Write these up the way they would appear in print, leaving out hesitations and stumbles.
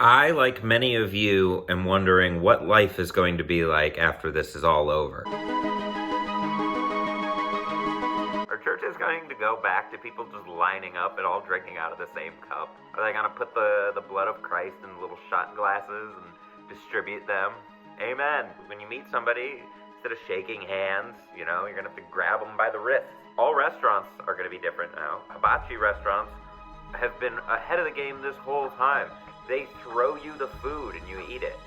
I, like many of you, am wondering what life is going to be like after this is all over. Are churches going to go back to people just lining up and all drinking out of the same cup? Are they going to put the blood of Christ in little shot glasses and distribute them? Amen. When you meet somebody, instead of shaking hands, you're going to have to grab them by the wrist. All restaurants are going to be different now. Hibachi restaurants have been ahead of the game this whole time. They throw you the food and you eat it.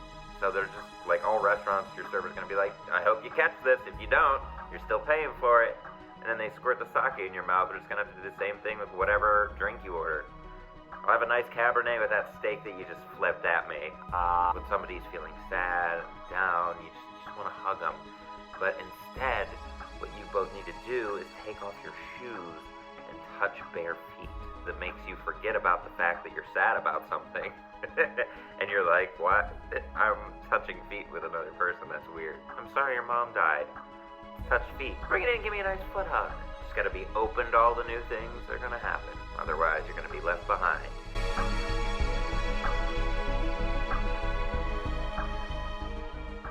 So they're just like all restaurants, your server's going to be like, I hope you catch this. If you don't, you're still paying for it. And then they squirt the sake in your mouth. They're just going to have to do the same thing with whatever drink you order. I'll have a nice Cabernet with that steak that you just flipped at me. When somebody's feeling sad, down, you just want to hug them. But instead, what you both need to do is take off your shoes and touch bare feet. That makes you forget about the fact that you're sad about something. And you're like, what? I'm touching feet with another person. That's weird. I'm sorry your mom died. Touch feet. Bring it in, give me a nice foot hug. Just gotta be open to all the new things that are gonna happen. Otherwise, you're gonna be left behind.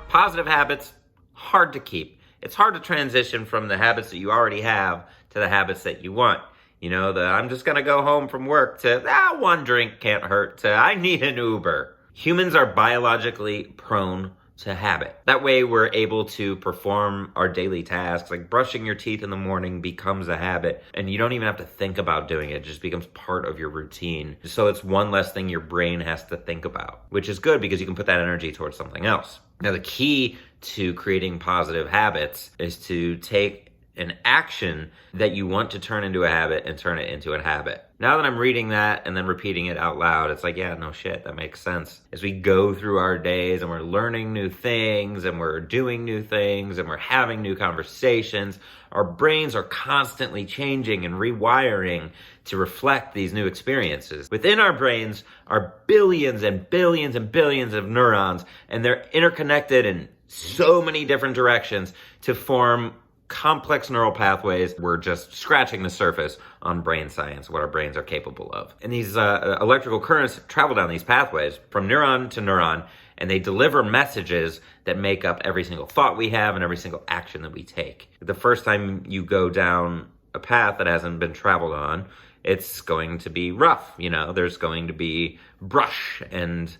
Positive habits, hard to keep. It's hard to transition from the habits that you already have to the habits that you want. I'm just going to go home from work to, one drink can't hurt, to I need an Uber. Humans are biologically prone to habit. That way we're able to perform our daily tasks, like brushing your teeth in the morning becomes a habit, and you don't even have to think about doing it. It just becomes part of your routine. So it's one less thing your brain has to think about, which is good because you can put that energy towards something else. Now, the key to creating positive habits is to take an action that you want to turn into a habit and turn it into a habit. Now that I'm reading that and then repeating it out loud, it's like, yeah, no shit, that makes sense. As we go through our days and we're learning new things and we're doing new things and we're having new conversations, our brains are constantly changing and rewiring to reflect these new experiences. Within our brains are billions and billions and billions of neurons, and they're interconnected in so many different directions to form complex neural pathways. We're just scratching the surface on brain science, what our brains are capable of. And these electrical currents travel down these pathways from neuron to neuron, and they deliver messages that make up every single thought we have and every single action that we take. The first time you go down a path that hasn't been traveled on, it's going to be rough. There's going to be brush and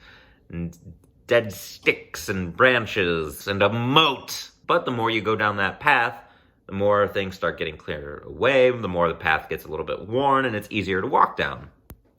dead sticks and branches and a moat. But the more you go down that path, the more things start getting cleared away, the more the path gets a little bit worn and it's easier to walk down.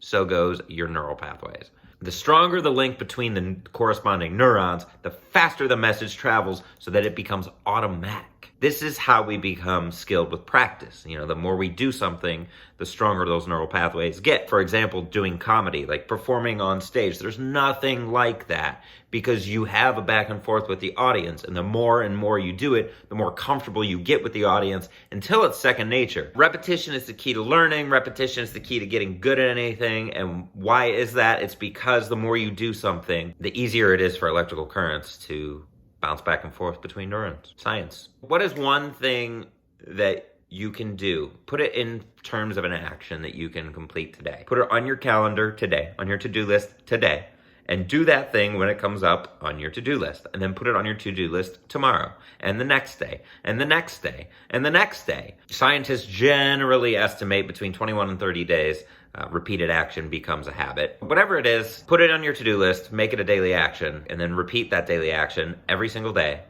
So goes your neural pathways. The stronger the link between the corresponding neurons, the faster the message travels so that it becomes automatic. This is how we become skilled with practice. The more we do something, the stronger those neural pathways get. For example, doing comedy, like performing on stage. There's nothing like that because you have a back and forth with the audience. And the more and more you do it, the more comfortable you get with the audience until it's second nature. Repetition is the key to learning. Repetition is the key to getting good at anything. And why is that? It's because the more you do something, the easier it is for electrical currents to bounce back and forth between neurons. Science. What is one thing that you can do? Put it in terms of an action that you can complete today. Put it on your calendar today, on your to-do list today, and do that thing when it comes up on your to-do list. And then put it on your to-do list tomorrow, and the next day, and the next day, and the next day. Scientists generally estimate between 21 and 30 days repeated action becomes a habit. Whatever it is, put it on your to-do list, make it a daily action, and then repeat that daily action every single day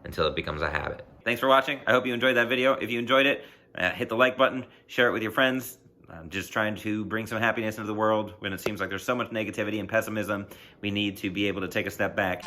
until it becomes a habit. Thanks for watching. I hope you enjoyed that video. If you enjoyed it, hit the like button, share it with your friends. I'm just trying to bring some happiness into the world when it seems like there's so much negativity and pessimism. We need to be able to take a step back.